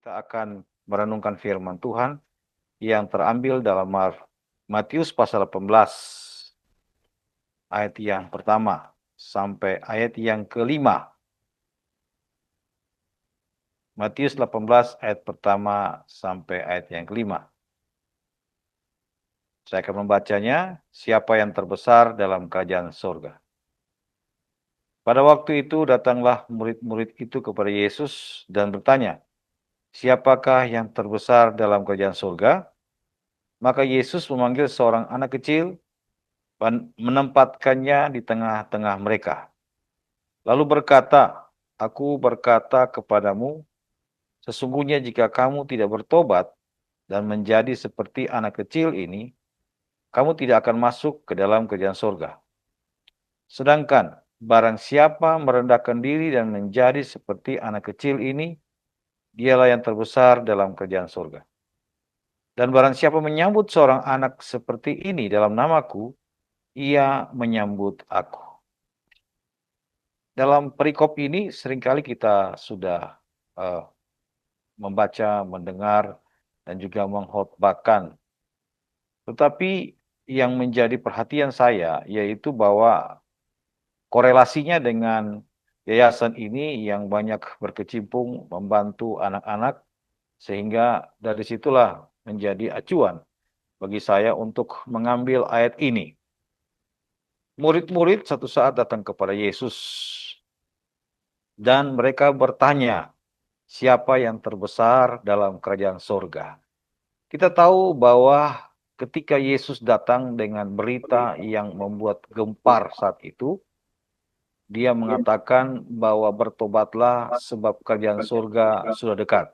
Kita akan merenungkan firman Tuhan yang terambil dalam Matius pasal 18 ayat yang pertama sampai ayat yang kelima. Matius 18 ayat pertama sampai ayat yang kelima. Saya akan membacanya. Siapa yang terbesar dalam kerajaan surga? Pada waktu itu datanglah murid-murid itu kepada Yesus dan bertanya, siapakah yang terbesar dalam kerajaan surga? Maka Yesus memanggil seorang anak kecil, menempatkannya di tengah-tengah mereka. Lalu berkata, aku berkata kepadamu, sesungguhnya jika kamu tidak bertobat dan menjadi seperti anak kecil ini, kamu tidak akan masuk ke dalam kerajaan surga. Sedangkan barang siapa merendahkan diri dan menjadi seperti anak kecil ini, dialah yang terbesar dalam kerajaan surga. Dan barang siapa menyambut seorang anak seperti ini dalam namaku, ia menyambut aku. Dalam perikop ini seringkali kita sudah membaca, mendengar, dan juga mengkhotbahkan. Tetapi yang menjadi perhatian saya yaitu bahwa korelasinya dengan yayasan ini yang banyak berkecimpung membantu anak-anak, sehingga dari situlah menjadi acuan bagi saya untuk mengambil ayat ini. Murid-murid satu saat datang kepada Yesus dan mereka bertanya, siapa yang terbesar dalam kerajaan surga? Kita tahu bahwa ketika Yesus datang dengan berita yang membuat gempar saat itu, dia mengatakan bahwa bertobatlah sebab kerajaan surga sudah dekat.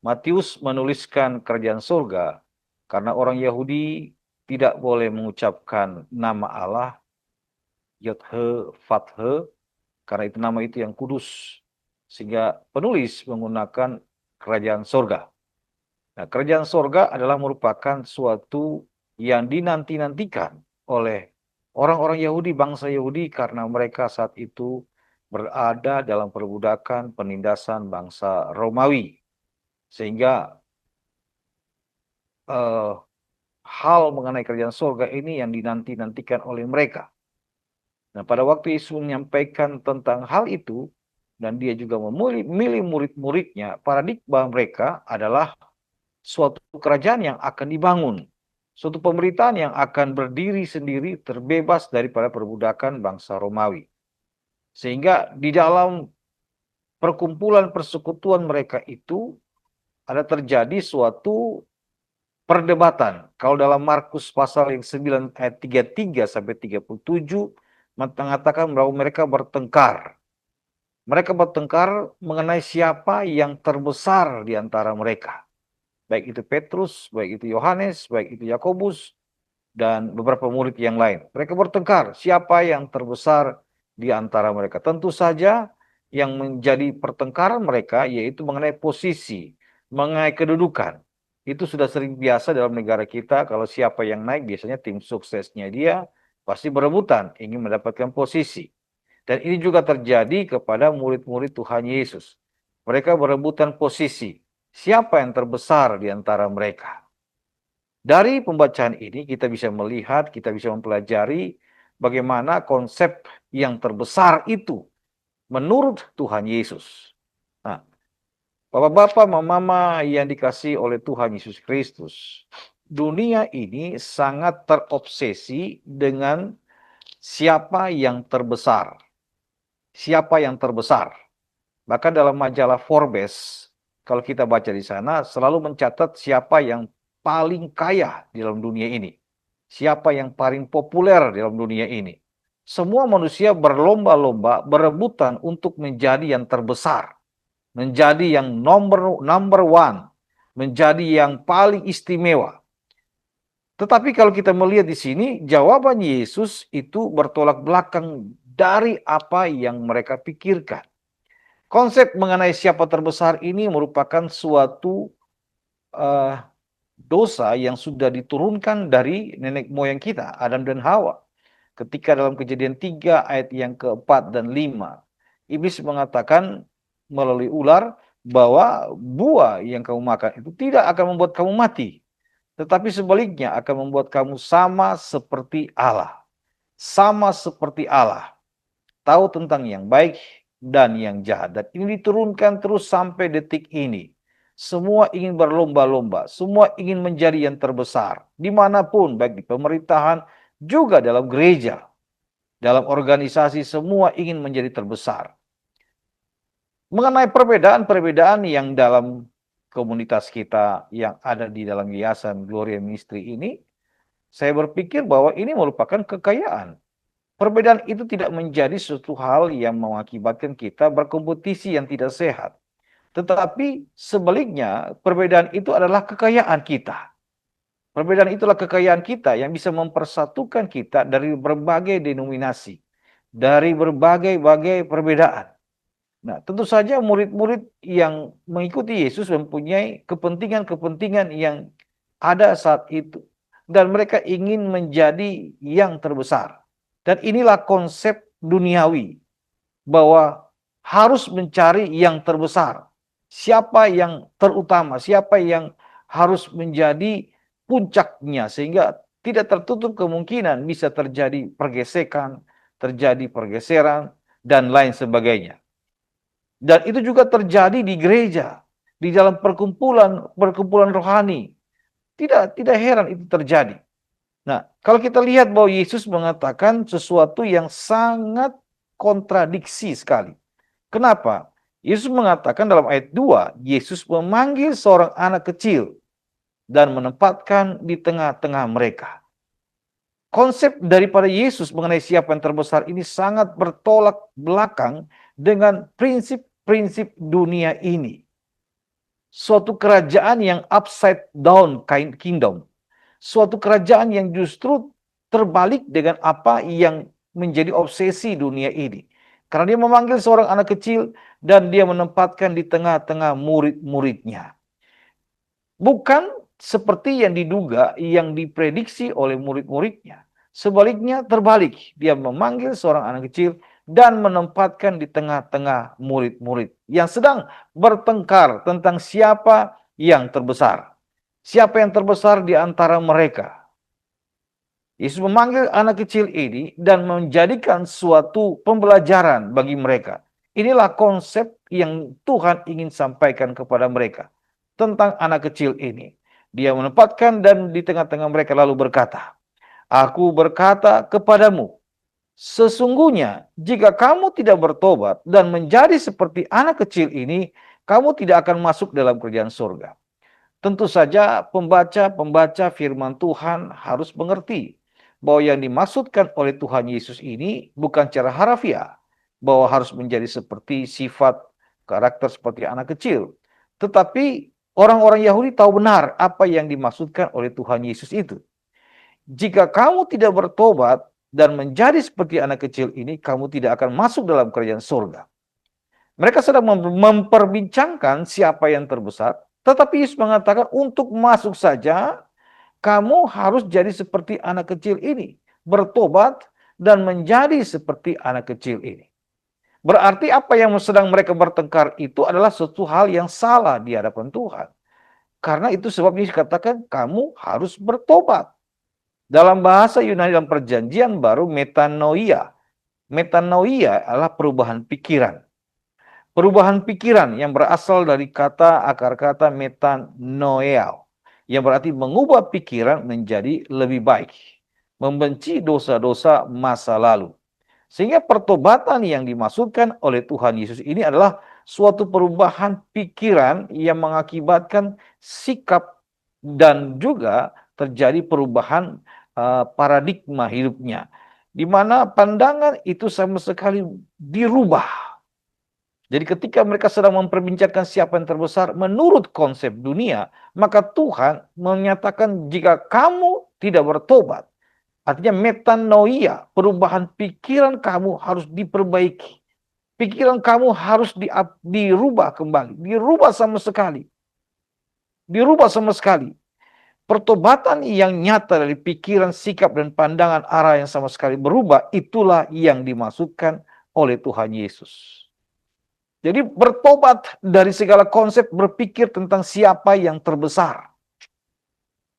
Matius menuliskan kerajaan surga karena orang Yahudi tidak boleh mengucapkan nama Allah, Yod-He, Vath-He, karena itu nama itu yang kudus. Sehingga penulis menggunakan kerajaan surga. Nah, kerajaan surga adalah merupakan suatu yang dinanti-nantikan oleh orang-orang Yahudi, bangsa Yahudi, karena mereka saat itu berada dalam perbudakan penindasan bangsa Romawi. Sehingga hal mengenai kerajaan surga ini yang dinanti-nantikan oleh mereka. Nah, pada waktu Yesus menyampaikan tentang hal itu, dan dia juga memilih murid-muridnya, paradigma mereka adalah suatu kerajaan yang akan dibangun. Suatu pemerintahan yang akan berdiri sendiri terbebas daripada perbudakan bangsa Romawi. Sehingga di dalam perkumpulan persekutuan mereka itu ada terjadi suatu perdebatan. Kalau dalam Markus pasal yang 9 ayat 33 sampai 37 mengatakan bahwa mereka bertengkar. Mereka bertengkar mengenai siapa yang terbesar di antara mereka. Baik itu Petrus, baik itu Yohanes, baik itu Yakobus, dan beberapa murid yang lain. Mereka bertengkar, siapa yang terbesar di antara mereka. Tentu saja yang menjadi pertengkaran mereka yaitu mengenai posisi, mengenai kedudukan. Itu sudah sering biasa dalam negara kita, kalau siapa yang naik biasanya tim suksesnya dia pasti berebutan ingin mendapatkan posisi. Dan ini juga terjadi kepada murid-murid Tuhan Yesus. Mereka berebutan posisi. Siapa yang terbesar di antara mereka? Dari pembacaan ini kita bisa melihat, kita bisa mempelajari bagaimana konsep yang terbesar itu menurut Tuhan Yesus. Nah, Bapak-bapak, mama-mama yang dikasihi oleh Tuhan Yesus Kristus, dunia ini sangat terobsesi dengan siapa yang terbesar. Siapa yang terbesar? Bahkan dalam majalah Forbes, kalau kita baca di sana, selalu mencatat siapa yang paling kaya di dalam dunia ini. Siapa yang paling populer di dalam dunia ini. Semua manusia berlomba-lomba, berebutan untuk menjadi yang terbesar. Menjadi yang number one. Menjadi yang paling istimewa. Tetapi kalau kita melihat di sini, jawaban Yesus itu bertolak belakang dari apa yang mereka pikirkan. Konsep mengenai siapa terbesar ini merupakan suatu dosa yang sudah diturunkan dari nenek moyang kita, Adam dan Hawa. Ketika dalam Kejadian 3 ayat yang keempat dan 5, iblis mengatakan melalui ular bahwa buah yang kamu makan itu tidak akan membuat kamu mati, tetapi sebaliknya akan membuat kamu sama seperti Allah. Sama seperti Allah. Tahu tentang yang baik dan yang jahat. Dan ini diturunkan terus sampai detik ini. Semua ingin berlomba-lomba, semua ingin menjadi yang terbesar. Dimanapun, baik di pemerintahan, juga dalam gereja. Dalam organisasi, semua ingin menjadi terbesar. Mengenai perbedaan-perbedaan yang dalam komunitas kita yang ada di dalam yayasan Gloria Ministry ini, saya berpikir bahwa ini merupakan kekayaan. Perbedaan itu tidak menjadi suatu hal yang mengakibatkan kita berkompetisi yang tidak sehat. Tetapi sebaliknya, perbedaan itu adalah kekayaan kita. Perbedaan itulah kekayaan kita yang bisa mempersatukan kita dari berbagai denominasi, dari berbagai-bagai perbedaan. Nah, tentu saja murid-murid yang mengikuti Yesus mempunyai kepentingan-kepentingan yang ada saat itu. Dan mereka ingin menjadi yang terbesar. Dan inilah konsep duniawi, bahwa harus mencari yang terbesar. Siapa yang terutama, siapa yang harus menjadi puncaknya, sehingga tidak tertutup kemungkinan bisa terjadi pergesekan, terjadi pergeseran, dan lain sebagainya. Dan itu juga terjadi di gereja, di dalam perkumpulan rohani. Tidak heran itu terjadi. Nah, kalau kita lihat bahwa Yesus mengatakan sesuatu yang sangat kontradiksi sekali. Kenapa? Yesus mengatakan dalam ayat 2, Yesus memanggil seorang anak kecil dan menempatkan di tengah-tengah mereka. Konsep daripada Yesus mengenai siapa yang terbesar ini sangat bertolak belakang dengan prinsip-prinsip dunia ini. Suatu kerajaan yang upside down kingdom. Suatu kerajaan yang justru terbalik dengan apa yang menjadi obsesi dunia ini. Karena dia memanggil seorang anak kecil dan dia menempatkan di tengah-tengah murid-muridnya. Bukan seperti yang diduga, yang diprediksi oleh murid-muridnya. Sebaliknya terbalik, dia memanggil seorang anak kecil dan menempatkan di tengah-tengah murid-murid yang sedang bertengkar tentang siapa yang terbesar. Siapa yang terbesar di antara mereka. Yesus memanggil anak kecil ini dan menjadikan suatu pembelajaran bagi mereka. Inilah konsep yang Tuhan ingin sampaikan kepada mereka tentang anak kecil ini. Dia menempatkan dan di tengah-tengah mereka lalu berkata, "Aku berkata kepadamu, sesungguhnya jika kamu tidak bertobat dan menjadi seperti anak kecil ini, kamu tidak akan masuk dalam kerajaan surga." Tentu saja pembaca-pembaca firman Tuhan harus mengerti bahwa yang dimaksudkan oleh Tuhan Yesus ini bukan secara harafiah, bahwa harus menjadi seperti sifat karakter seperti anak kecil. Tetapi orang-orang Yahudi tahu benar apa yang dimaksudkan oleh Tuhan Yesus itu. Jika kamu tidak bertobat dan menjadi seperti anak kecil ini, kamu tidak akan masuk dalam kerajaan surga. Mereka sedang memperbincangkan siapa yang terbesar, tetapi Yesus mengatakan untuk masuk saja, kamu harus jadi seperti anak kecil ini. Bertobat dan menjadi seperti anak kecil ini. Berarti apa yang sedang mereka bertengkar itu adalah suatu hal yang salah di hadapan Tuhan. Karena itu sebabnya dikatakan kamu harus bertobat. Dalam bahasa Yunani dalam perjanjian baru metanoia. Metanoia adalah perubahan pikiran. Perubahan pikiran yang berasal dari akar kata metanoia, yang berarti mengubah pikiran menjadi lebih baik, membenci dosa-dosa masa lalu. Sehingga pertobatan yang dimaksudkan oleh Tuhan Yesus ini adalah suatu perubahan pikiran yang mengakibatkan sikap dan juga terjadi perubahan paradigma hidupnya, di mana pandangan itu sama sekali dirubah. Jadi ketika mereka sedang memperbincangkan siapa yang terbesar menurut konsep dunia, maka Tuhan menyatakan jika kamu tidak bertobat, artinya metanoia, perubahan pikiran kamu harus diperbaiki. Pikiran kamu harus dirubah kembali, dirubah sama sekali. Dirubah sama sekali. Pertobatan yang nyata dari pikiran, sikap, dan pandangan arah yang sama sekali berubah, itulah yang dimaksudkan oleh Tuhan Yesus. Jadi bertobat dari segala konsep berpikir tentang siapa yang terbesar.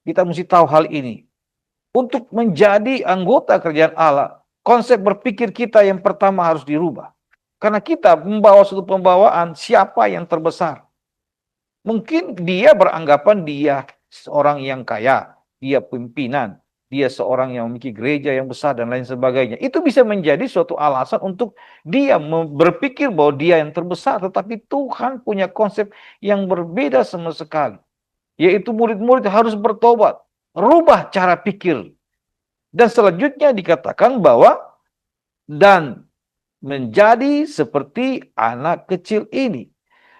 Kita mesti tahu hal ini. Untuk menjadi anggota kerajaan Allah, konsep berpikir kita yang pertama harus dirubah. Karena kita membawa suatu pembawaan siapa yang terbesar. Mungkin dia beranggapan dia seorang yang kaya, dia pimpinan, dia seorang yang memiliki gereja yang besar dan lain sebagainya. Itu bisa menjadi suatu alasan untuk dia berpikir bahwa dia yang terbesar, tetapi Tuhan punya konsep yang berbeda sama sekali. Yaitu murid-murid harus bertobat, rubah cara pikir. Dan selanjutnya dikatakan bahwa dan menjadi seperti anak kecil ini.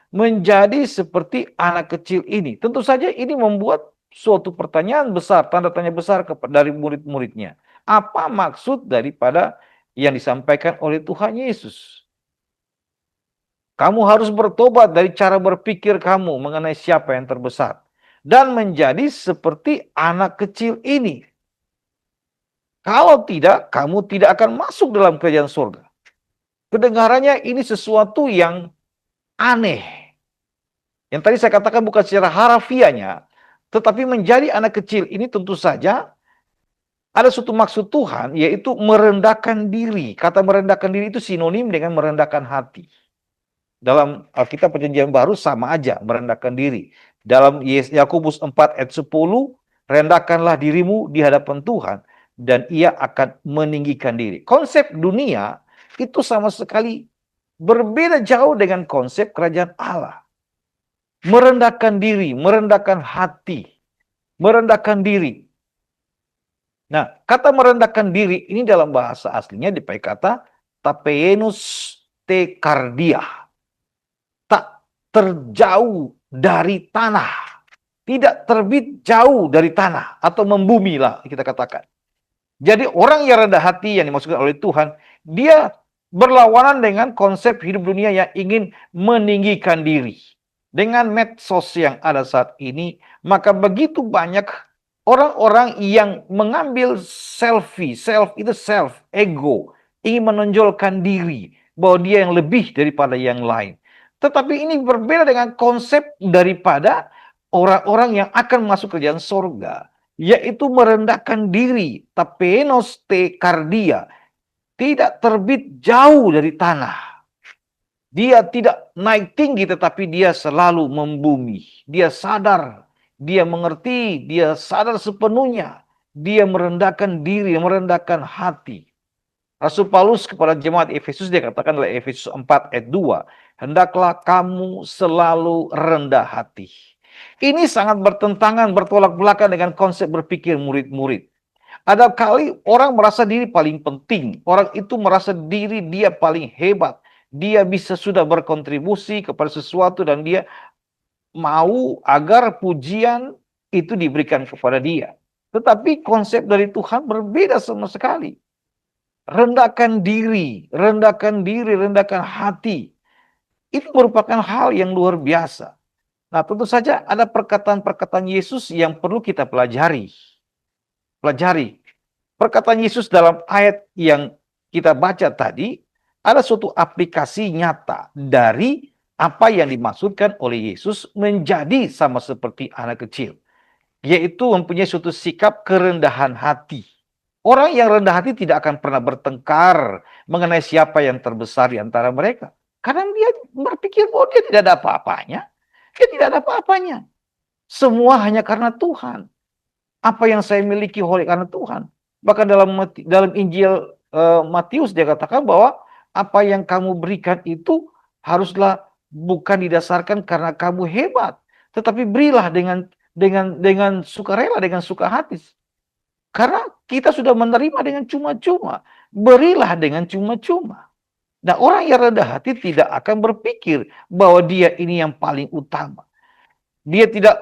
Menjadi seperti anak kecil ini. Tentu saja ini membuat suatu pertanyaan besar, tanda tanya besar dari murid-muridnya. Apa maksud daripada yang disampaikan oleh Tuhan Yesus? Kamu harus bertobat dari cara berpikir kamu mengenai siapa yang terbesar. Dan menjadi seperti anak kecil ini. Kalau tidak, kamu tidak akan masuk dalam kerajaan surga. Kedengarannya ini sesuatu yang aneh. Yang tadi saya katakan bukan secara harafiahnya, tetapi menjadi anak kecil ini tentu saja ada suatu maksud Tuhan, yaitu merendahkan diri. Kata merendahkan diri itu sinonim dengan merendahkan hati. Dalam Alkitab Perjanjian Baru sama aja, merendahkan diri. Dalam Yakobus 4 ayat 10, rendahkanlah dirimu di hadapan Tuhan, dan ia akan meninggikan diri. Konsep dunia itu sama sekali berbeda jauh dengan konsep kerajaan Allah. Merendahkan diri, merendahkan hati, merendahkan diri. Nah, kata merendahkan diri ini dalam bahasa aslinya dipakai kata tapenos te kardia. Tak terjauh dari tanah. Tidak terbit jauh dari tanah. Atau membumi lah kita katakan. Jadi orang yang rendah hati yang dimaksudkan oleh Tuhan, dia berlawanan dengan konsep hidup dunia yang ingin meninggikan diri. Dengan medsos yang ada saat ini, maka begitu banyak orang-orang yang mengambil selfie, ego, ingin menonjolkan diri, bahwa dia yang lebih daripada yang lain. Tetapi ini berbeda dengan konsep daripada orang-orang yang akan masuk kerajaan surga, yaitu merendahkan diri, tapenos te kardia, tidak terbit jauh dari tanah. Dia tidak naik tinggi, tetapi dia selalu membumi. Dia sadar, dia mengerti, dia sadar sepenuhnya. Dia merendahkan diri, merendahkan hati. Rasul Paulus kepada jemaat Efesus, dia katakan dalam Efesus 4 ayat 2, hendaklah kamu selalu rendah hati. Ini sangat bertentangan, bertolak belakang dengan konsep berpikir murid-murid. Ada kali orang merasa diri paling penting. Orang itu merasa diri dia paling hebat. Dia bisa sudah berkontribusi kepada sesuatu dan dia mau agar pujian itu diberikan kepada dia. Tetapi konsep dari Tuhan berbeda sama sekali. Rendahkan diri, rendahkan hati. Itu merupakan hal yang luar biasa. Nah, tentu saja ada perkataan-perkataan Yesus yang perlu kita pelajari. Perkataan Yesus dalam ayat yang kita baca tadi, ada suatu aplikasi nyata dari apa yang dimaksudkan oleh Yesus menjadi sama seperti anak kecil. Yaitu mempunyai suatu sikap kerendahan hati. Orang yang rendah hati tidak akan pernah bertengkar mengenai siapa yang terbesar di antara mereka. Karena dia berpikir bahwa dia tidak ada apa-apanya. Dia tidak ada apa-apanya. Semua hanya karena Tuhan. Apa yang saya miliki oleh karena Tuhan. Bahkan dalam Injil Matius dia katakan bahwa apa yang kamu berikan itu haruslah bukan didasarkan karena kamu hebat, tetapi berilah dengan sukarela, dengan suka hati. Karena kita sudah menerima dengan cuma-cuma, berilah dengan cuma-cuma. Nah, orang yang rendah hati tidak akan berpikir bahwa dia ini yang paling utama. Dia tidak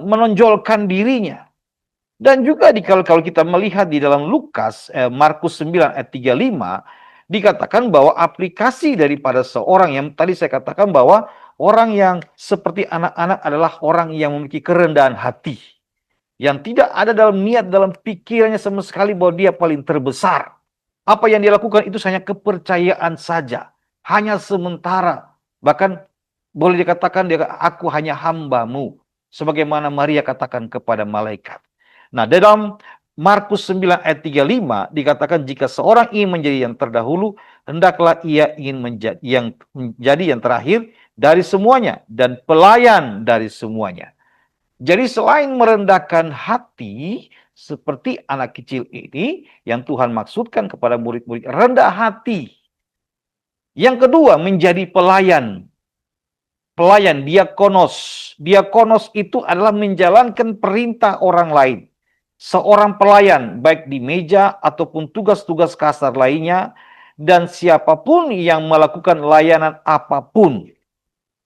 menonjolkan dirinya. Dan juga kalau kita melihat di dalam Markus 9 ayat 35, dikatakan bahwa aplikasi daripada seorang yang tadi saya katakan bahwa orang yang seperti anak-anak adalah orang yang memiliki kerendahan hati. Yang tidak ada dalam niat, dalam pikirannya sama sekali bahwa dia paling terbesar. Apa yang dia lakukan itu hanya kepercayaan saja. Hanya sementara. Bahkan boleh dikatakan dia, aku hanya hambamu. Sebagaimana Maria katakan kepada malaikat. Nah, dalam Markus 9 ayat 35 dikatakan jika seorang ingin menjadi yang terdahulu, hendaklah ia ingin menjadi yang terakhir dari semuanya dan pelayan dari semuanya. Jadi selain merendahkan hati seperti anak kecil ini yang Tuhan maksudkan kepada murid-murid rendah hati. Yang kedua menjadi pelayan. Pelayan, diakonos. Diakonos itu adalah menjalankan perintah orang lain. Seorang pelayan, baik di meja ataupun tugas-tugas kasar lainnya, dan siapapun yang melakukan layanan apapun.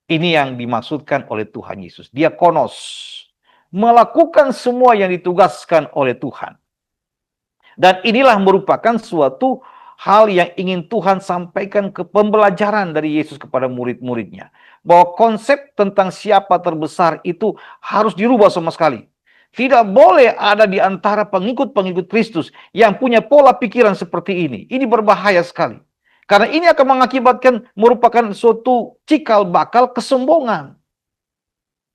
Ini yang dimaksudkan oleh Tuhan Yesus. Diakonos. Melakukan semua yang ditugaskan oleh Tuhan. Dan inilah merupakan suatu hal yang ingin Tuhan sampaikan ke pembelajaran dari Yesus kepada murid-muridnya. Bahwa konsep tentang siapa terbesar itu harus dirubah sama sekali. Tidak boleh ada di antara pengikut-pengikut Kristus yang punya pola pikiran seperti ini. Ini berbahaya sekali. Karena ini akan mengakibatkan merupakan suatu cikal bakal kesombongan.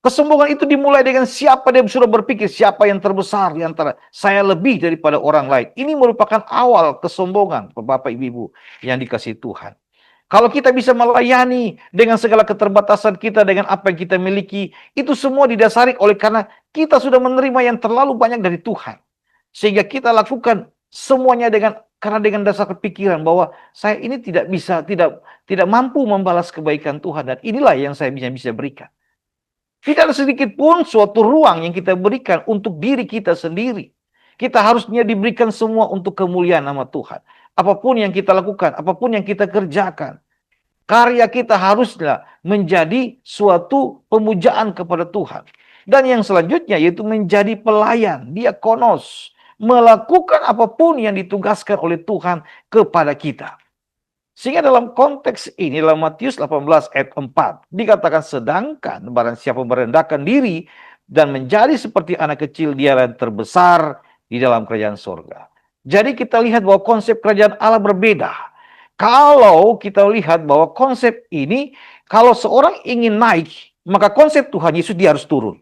Kesombongan itu dimulai dengan siapa dia sudah berpikir, siapa yang terbesar di antara saya lebih daripada orang lain. Ini merupakan awal kesombongan, Bapak Ibu yang dikasihi Tuhan. Kalau kita bisa melayani dengan segala keterbatasan kita, dengan apa yang kita miliki, itu semua didasari oleh karena kita sudah menerima yang terlalu banyak dari Tuhan. Sehingga kita lakukan semuanya karena dengan dasar pikiran bahwa saya ini tidak mampu membalas kebaikan Tuhan, dan inilah yang saya bisa berikan. Tidak ada sedikit pun suatu ruang yang kita berikan untuk diri kita sendiri. Kita harusnya diberikan semua untuk kemuliaan nama Tuhan. Apapun yang kita lakukan, apapun yang kita kerjakan, karya kita haruslah menjadi suatu pemujaan kepada Tuhan. Dan yang selanjutnya yaitu menjadi pelayan, diakonos, melakukan apapun yang ditugaskan oleh Tuhan kepada kita. Sehingga dalam konteks ini, dalam Matius 18 ayat 4, dikatakan sedangkan barang siapa merendahkan diri dan menjadi seperti anak kecil, dia yang terbesar di dalam kerajaan sorga. Jadi kita lihat bahwa konsep kerajaan Allah berbeda. Kalau kita lihat bahwa konsep ini, kalau seorang ingin naik, maka konsep Tuhan Yesus dia harus turun.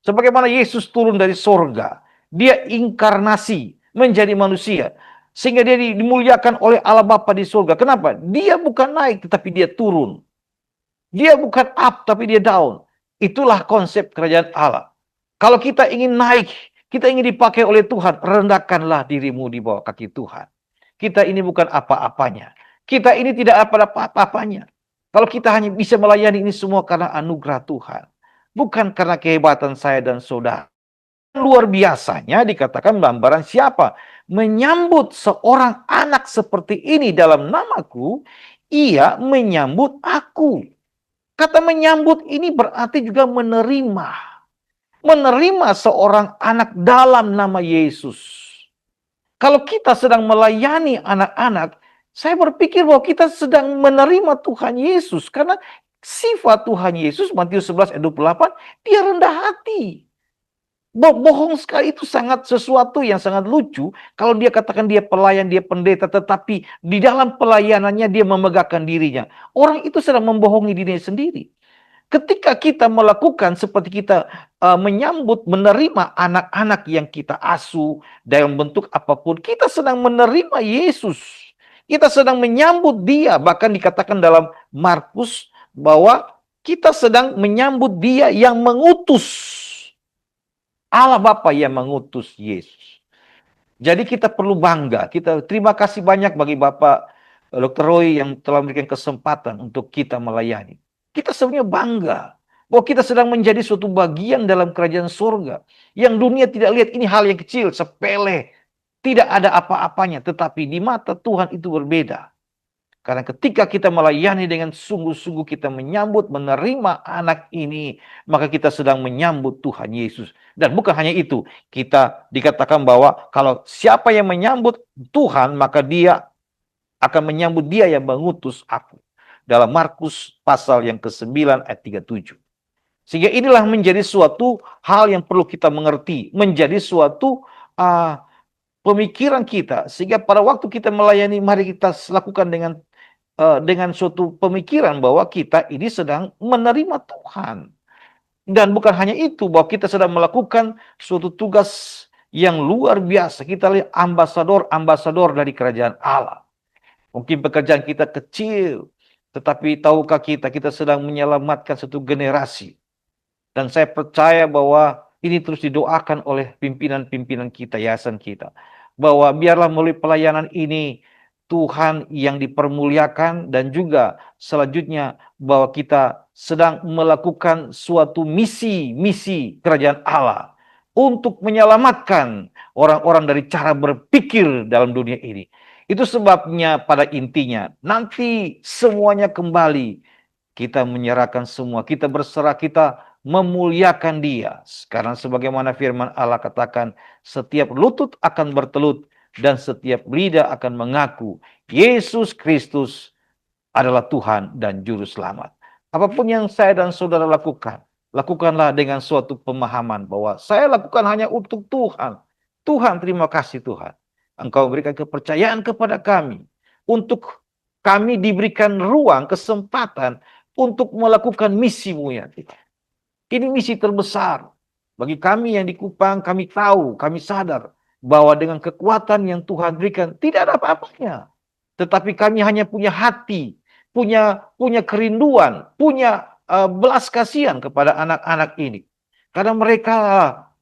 Sebagaimana Yesus turun dari sorga, dia inkarnasi menjadi manusia. Sehingga dia dimuliakan oleh Allah Bapa di surga. Kenapa? Dia bukan naik, tetapi dia turun. Dia bukan up, tapi dia down. Itulah konsep kerajaan Allah. Kalau kita ingin naik, kita ingin dipakai oleh Tuhan, rendahkanlah dirimu di bawah kaki Tuhan. Kita ini bukan apa-apanya. Kita ini tidak apa-apanya. Kalau kita hanya bisa melayani ini semua karena anugerah Tuhan. Bukan karena kehebatan saya dan saudara. Luar biasanya dikatakan gambaran siapa? Menyambut seorang anak seperti ini dalam namaku, ia menyambut aku. Kata menyambut ini berarti juga menerima. Menerima seorang anak dalam nama Yesus. Kalau kita sedang melayani anak-anak, saya berpikir bahwa kita sedang menerima Tuhan Yesus. Karena sifat Tuhan Yesus, Matius 11 ayat 28, dia rendah hati. Bohong sekali, itu sangat sesuatu yang sangat lucu. Kalau dia katakan dia pelayan, dia pendeta, tetapi di dalam pelayanannya dia memegahkan dirinya. Orang itu sedang membohongi dirinya sendiri. Ketika kita melakukan seperti kita menyambut, menerima anak-anak yang kita asuh dalam bentuk apapun, kita sedang menerima Yesus. Kita sedang menyambut dia. Bahkan dikatakan dalam Markus bahwa kita sedang menyambut dia yang mengutus. Allah Bapa yang mengutus Yesus. Jadi kita perlu bangga. Kita terima kasih banyak bagi Bapak Dr. Roy yang telah memberikan kesempatan untuk kita melayani. Kita sebenarnya bangga bahwa kita sedang menjadi suatu bagian dalam kerajaan surga. Yang dunia tidak lihat, ini hal yang kecil, sepele. Tidak ada apa-apanya. Tetapi di mata Tuhan itu berbeda. Karena ketika kita melayani dengan sungguh-sungguh, kita menyambut, menerima anak ini, maka kita sedang menyambut Tuhan Yesus. Dan bukan hanya itu, kita dikatakan bahwa kalau siapa yang menyambut Tuhan, maka dia akan menyambut dia yang mengutus aku. Dalam Markus pasal yang ke-9 ayat 37. Sehingga inilah menjadi suatu hal yang perlu kita mengerti. Menjadi suatu pemikiran kita. Sehingga pada waktu kita melayani, mari kita lakukan dengan dengan suatu pemikiran bahwa kita ini sedang menerima Tuhan. Dan bukan hanya itu, bahwa kita sedang melakukan suatu tugas yang luar biasa. Kita lihat ambasador-ambasador dari kerajaan Allah. Mungkin pekerjaan kita kecil, tetapi tahukah kita sedang menyelamatkan satu generasi. Dan saya percaya bahwa ini terus didoakan oleh pimpinan-pimpinan kita, yayasan kita. Bahwa biarlah melalui pelayanan ini Tuhan yang dipermuliakan, dan juga selanjutnya bahwa kita sedang melakukan suatu misi kerajaan Allah untuk menyelamatkan orang-orang dari cara berpikir dalam dunia ini. Itu sebabnya pada intinya nanti semuanya kembali, kita menyerahkan semua, kita berserah, kita memuliakan Dia. Karena sebagaimana firman Allah katakan, setiap lutut akan bertelut dan setiap lidah akan mengaku Yesus Kristus adalah Tuhan dan Juru Selamat. Apapun yang saya dan saudara lakukan, lakukanlah dengan suatu pemahaman bahwa saya lakukan hanya untuk Tuhan. Tuhan, terima kasih Tuhan. Engkau berikan kepercayaan kepada kami untuk kami diberikan ruang, kesempatan untuk melakukan misimu ya Tuhan. Ini misi terbesar. Bagi kami yang di Kupang, kami tahu, kami sadar bahwa dengan kekuatan yang Tuhan berikan, tidak ada apa-apanya. Tetapi kami hanya punya hati, punya kerinduan, punya belas kasihan kepada anak-anak ini. Karena mereka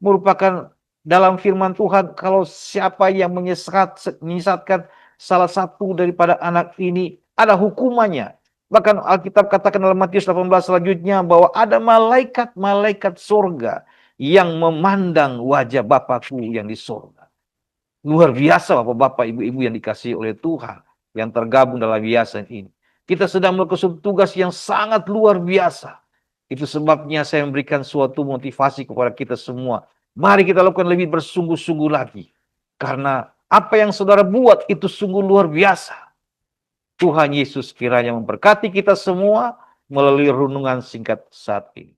merupakan dalam firman Tuhan, kalau siapa yang menyesatkan salah satu daripada anak ini, ada hukumannya. Bahkan Alkitab katakan dalam Matius 18 selanjutnya bahwa ada malaikat-malaikat surga yang memandang wajah Bapakku yang di surga. Luar biasa Bapak-bapak, ibu-ibu yang dikasihi oleh Tuhan yang tergabung dalam yayasan ini. Kita sedang melakukan tugas yang sangat luar biasa. Itu sebabnya saya memberikan suatu motivasi kepada kita semua. Mari kita lakukan lebih bersungguh-sungguh lagi. Karena apa yang saudara buat itu sungguh luar biasa. Tuhan Yesus kiranya memberkati kita semua melalui renungan singkat saat ini.